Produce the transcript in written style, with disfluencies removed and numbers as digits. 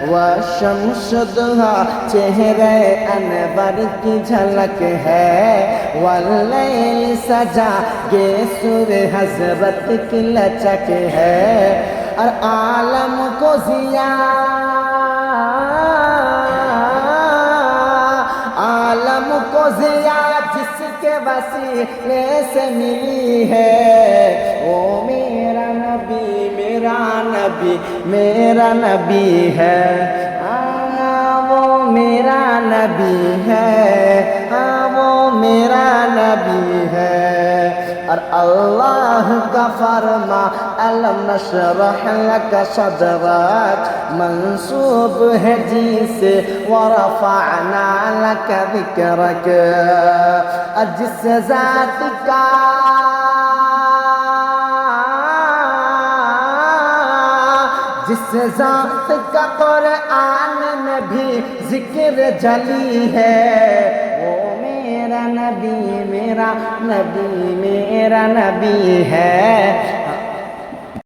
वह शम्सुद्दोहा चेहरे अनवर की झलक है, वल्लैल सजा ये सुर हजरत की लचक है। और आलम को जिया, आलम को जिया जिसके वसीले से मिली है, वो मेरा नबी मेरा नबी मेरा नबी है। वो मेरा नबी है, वो मेरा नबी है। और अल्लाह का फरमा अलम नशरह लक सदरक मंसूब है जी से वरफ़अना लक ज़िक्रक। और जिस ज़ात का जिस ज़ात का कुरान में भी जिक्र जली है, वो मेरा नबी मेरा नबी मेरा नबी है।